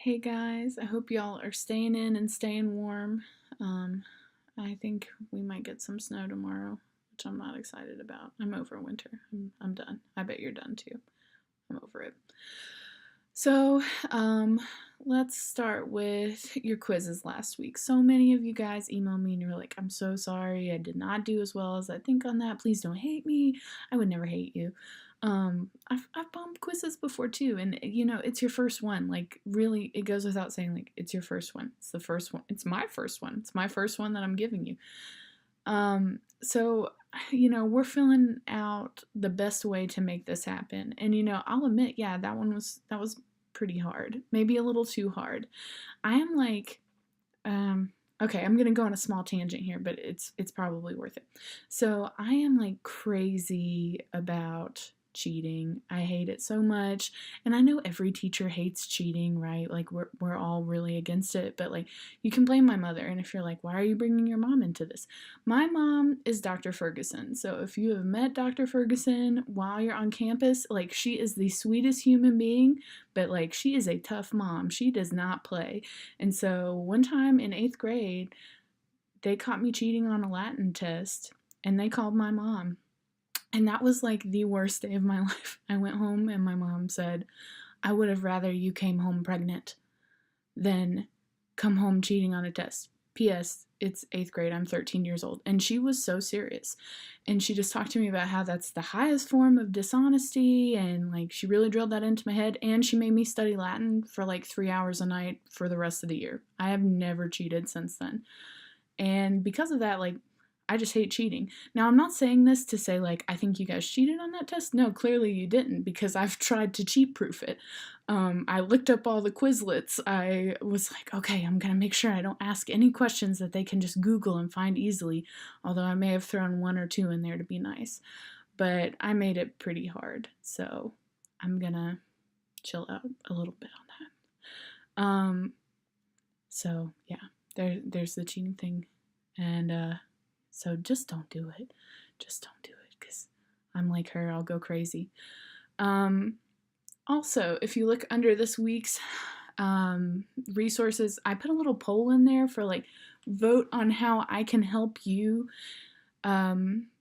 Hey guys, I hope y'all are staying in and staying warm. Um, I think we might get some snow tomorrow, which I'm not excited about. I'm over winter. I'm done. I bet you're done too. I'm over it. So, let's start with your quizzes last week. So many of you guys emailed me and you were like, I'm so sorry. I did not do as well as I think on that. Please don't hate me. I would never hate you. I've bombed quizzes before too, and it's your first one. Like, really, it goes without saying, like, it's your first one. It's the first one. It's my first one. It's my first one that I'm giving you. So, we're filling out the best way to make this happen. And, I'll admit, yeah, that was pretty hard. Maybe a little too hard. I am like, okay, I'm gonna go on a small tangent here, but it's probably worth it. So I am like crazy about cheating. I hate it so much. And I know every teacher hates cheating, right? Like we're all really against it, but like you can blame my mother. And if you're like, why are you bringing your mom into this? My mom is Dr. Ferguson. So if you have met Dr. Ferguson while you're on campus, like she is the sweetest human being, but like she is a tough mom. She does not play. And so one time in 8th grade, they caught me cheating on a Latin test and they called my mom. And that was like the worst day of my life. I went home and my mom said, I would have rather you came home pregnant than come home cheating on a test. P.S. It's 8th grade. I'm 13 years old. And she was so serious. And she just talked to me about how that's the highest form of dishonesty. And like she really drilled that into my head. And she made me study Latin for like 3 hours a night for the rest of the year. I have never cheated since then. And because of that, like, I just hate cheating. Now, I'm not saying this to say, like, I think you guys cheated on that test. No, clearly you didn't, because I've tried to cheat proof it. I looked up all the Quizlets. I was like, okay, I'm going to make sure I don't ask any questions that they can just Google and find easily, although I may have thrown one or two in there to be nice. But I made it pretty hard, so I'm going to chill out a little bit on that. So, yeah, there's the cheating thing. And so just don't do it. Just don't do it, because I'm like her. I'll go crazy. Also, if you look under this week's resources, I put a little poll in there for like vote on how I can help you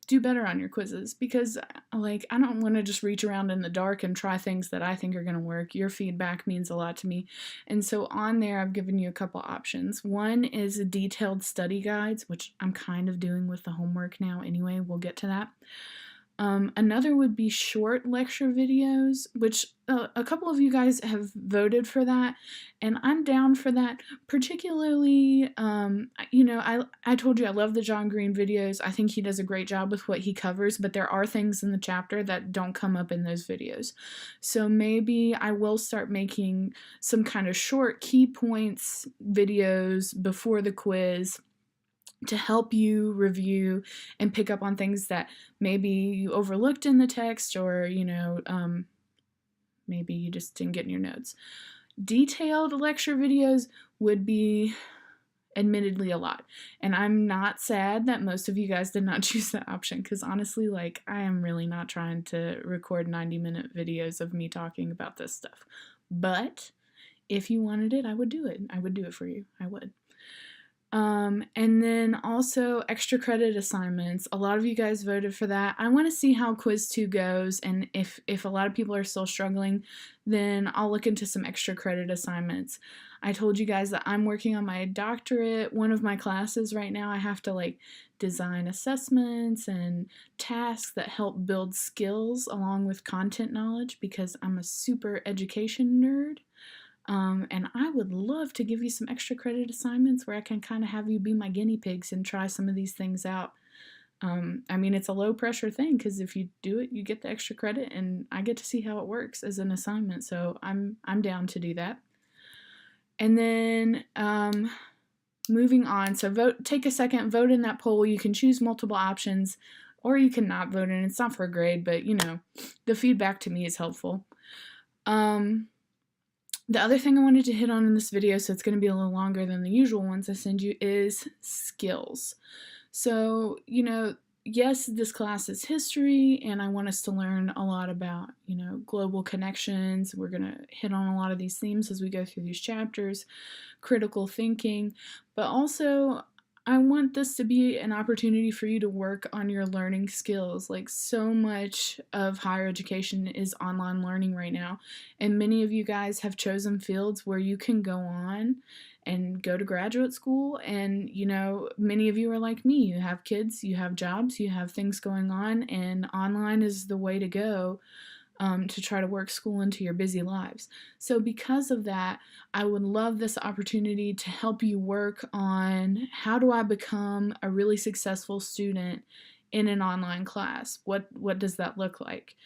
do better on your quizzes, because like I don't want to just reach around in the dark and try things that I think are going to work. Your feedback means a lot to me. And so on there I've given you a couple options. One is detailed study guides, which I'm kind of doing with the homework now anyway. We'll get to that. Another would be short lecture videos, which a couple of you guys have voted for that, and I'm down for that. Particularly, I told you I love the John Green videos. I think he does a great job with what he covers, but there are things in the chapter that don't come up in those videos. So maybe I will start making some kind of short key points videos before the quiz to help you review and pick up on things that maybe you overlooked in the text, or maybe you just didn't get in your notes. Detailed lecture videos would be admittedly a lot, and I'm not sad that most of you guys did not choose that option, because honestly, like, I am really not trying to record 90-minute videos of me talking about this stuff. But if you wanted it, I would do it. I would do it for you. I would. And then also extra credit assignments. A lot of you guys voted for that. I want to see how quiz 2 goes, and if a lot of people are still struggling, then I'll look into some extra credit assignments. I told you guys that I'm working on my doctorate. One of my classes right now, I have to like design assessments and tasks that help build skills along with content knowledge, because I'm a super education nerd. And I would love to give you some extra credit assignments where I can kind of have you be my guinea pigs and try some of these things out. I mean, it's a low pressure thing, because if you do it, you get the extra credit, and I get to see how it works as an assignment. So I'm down to do that. And then moving on. So take a second, vote in that poll. You can choose multiple options, or you can not vote in. It's not for a grade, but the feedback to me is helpful. The other thing I wanted to hit on in this video, so it's going to be a little longer than the usual ones I send you, is skills. So, yes, this class is history, and I want us to learn a lot about, global connections. We're going to hit on a lot of these themes as we go through these chapters, critical thinking, but also I want this to be an opportunity for you to work on your learning skills. Like, so much of higher education is online learning right now, and many of you guys have chosen fields where you can go on and go to graduate school. And many of you are like me, you have kids, you have jobs, you have things going on, and online is the way to go, to try to work school into your busy lives. So because of that, I would love this opportunity to help you work on, how do I become a really successful student in an online class? What does that look like?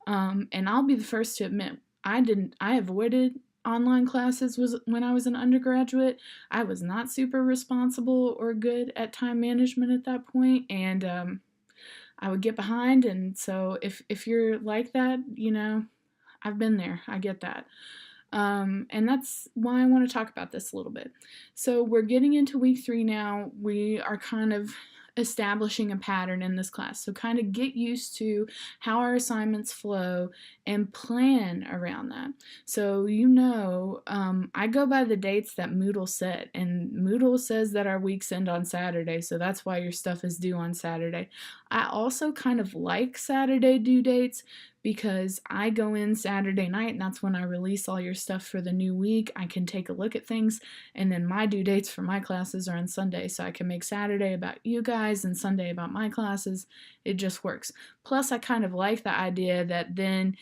And I'll be the first to admit, I avoided online classes was when I was an undergraduate. I was not super responsible or good at time management at that point, and I would get behind. And so if you're like that, I've been there. I get that. And that's why I want to talk about this a little bit. So we're getting into week 3 now. We are kind of establishing a pattern in this class. So kind of get used to how our assignments flow and plan around that. So I go by the dates that Moodle set, and Moodle says that our weeks end on Saturday, so that's why your stuff is due on Saturday. I also kind of like Saturday due dates because I go in Saturday night, and that's when I release all your stuff for the new week. I can take a look at things, and then my due dates for my classes are on Sunday, so I can make Saturday about you guys and Sunday about my classes. It just works. Plus, I kind of like the idea that then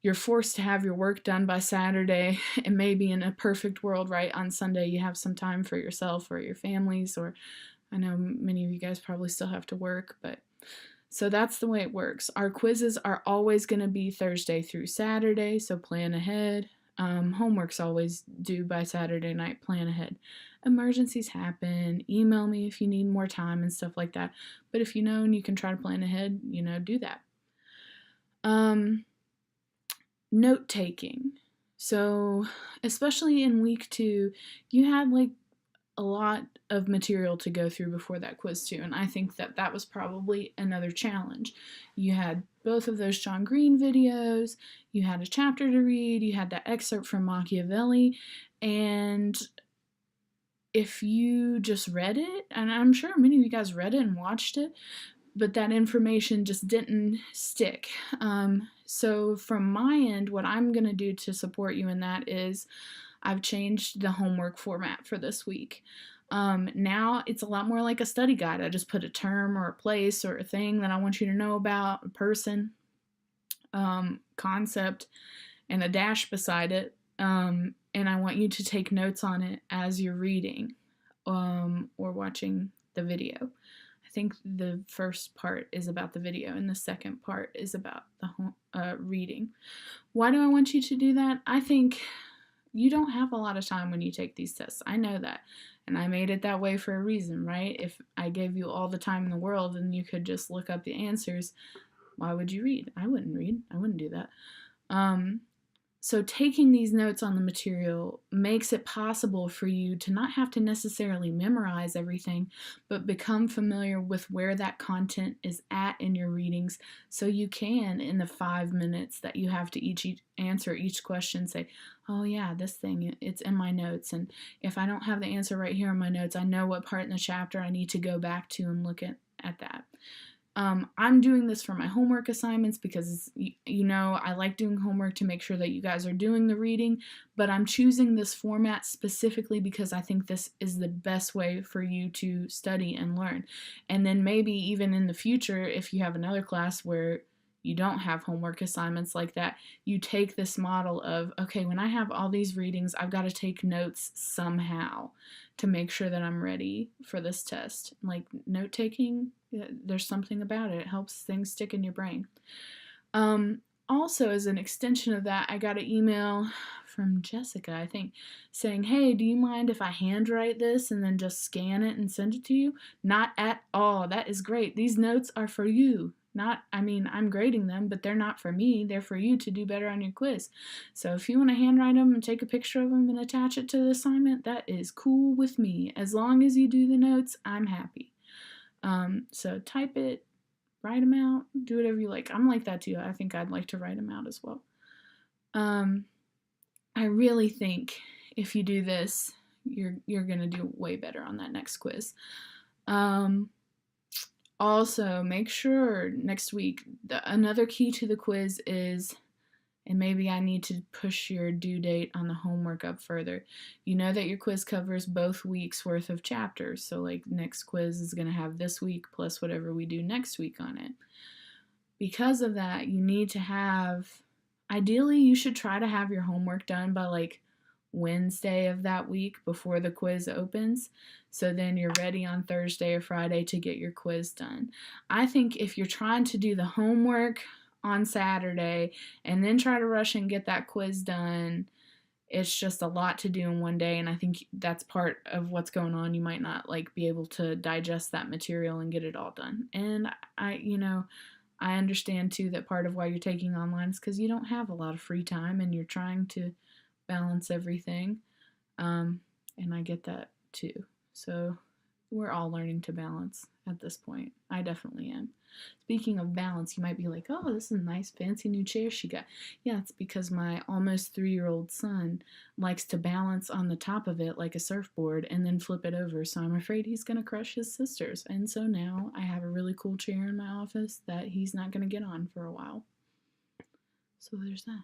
you're forced to have your work done by Saturday, and maybe in a perfect world, right, on Sunday you have some time for yourself or your families, or I know many of you guys probably still have to work, but so that's the way it works. Our quizzes are always going to be Thursday through Saturday, so plan ahead. Homework's always due by Saturday night, plan ahead. Emergencies happen, email me if you need more time and stuff like that. But if you know and you can try to plan ahead, do that. Note taking. So, especially in week 2, you had like a lot of material to go through before that quiz too, and I think that was probably another challenge. You had both of those John Green videos, you had a chapter to read, you had that excerpt from Machiavelli, and if you just read it, and I'm sure many of you guys read it and watched it, but that information just didn't stick. So from my end, what I'm going to do to support you in that is I've changed the homework format for this week. Now it's a lot more like a study guide. I just put a term or a place or a thing that I want you to know about, a person, concept, and a dash beside it. And I want you to take notes on it as you're reading, or watching the video. I think the first part is about the video and the second part is about the reading. Why do I want you to do that? I think you don't have a lot of time when you take these tests. I know that. And I made it that way for a reason, right? If I gave you all the time in the world and you could just look up the answers, why would you read? I wouldn't read. I wouldn't do that. So taking these notes on the material makes it possible for you to not have to necessarily memorize everything, but become familiar with where that content is at in your readings, so you can, in the 5 minutes that you have to each answer each question, say, oh yeah, this thing, it's in my notes, and if I don't have the answer right here in my notes, I know what part in the chapter I need to go back to and look at that. I'm doing this for my homework assignments because, I like doing homework to make sure that you guys are doing the reading, but I'm choosing this format specifically because I think this is the best way for you to study and learn. And then maybe even in the future, if you have another class where you don't have homework assignments like that, you take this model of, okay, when I have all these readings, I've got to take notes somehow to make sure that I'm ready for this test. Like, note taking, there's something about it. It helps things stick in your brain. Also, as an extension of that, I got an email from Jessica, I think, saying, hey, do you mind if I handwrite this and then just scan it and send it to you? Not at all. That is great. These notes are for you. I'm grading them, but they're not for me. They're for you to do better on your quiz. So if you want to handwrite them and take a picture of them and attach it to the assignment, that is cool with me. As long as you do the notes, I'm happy. So type it, write them out, do whatever you like. I'm like that too. I think I'd like to write them out as well. I really think if you do this, you're gonna do way better on that next quiz. Also, make sure next week, another key to the quiz is, and maybe I need to push your due date on the homework up further. You know that your quiz covers both weeks worth of chapters, so like next quiz is going to have this week plus whatever we do next week on it. Because of that, you need to have, ideally you should try to have your homework done by like Wednesday of that week before the quiz opens, so then you're ready on Thursday or Friday to get your quiz done. I think if you're trying to do the homework on Saturday and then try to rush and get that quiz done, it's just a lot to do in one day, and I think that's part of what's going on. You might not like be able to digest that material and get it all done. And I understand too that part of why you're taking online is because you don't have a lot of free time and you're trying to balance everything. And I get that too. So we're all learning to balance at this point. I definitely am. Speaking of balance, you might be like, oh, this is a nice fancy new chair she got. Yeah, it's because my almost 3-year-old son likes to balance on the top of it like a surfboard and then flip it over. So I'm afraid he's going to crush his sisters. And so now I have a really cool chair in my office that he's not going to get on for a while. So there's that.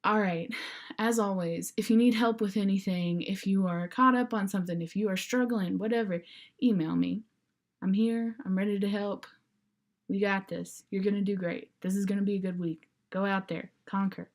All right, as always, if you need help with anything, if you are caught up on something, if you are struggling, whatever, email me. I'm here. I'm ready to help. We got this. You're going to do great. This is going to be a good week. Go out there. Conquer.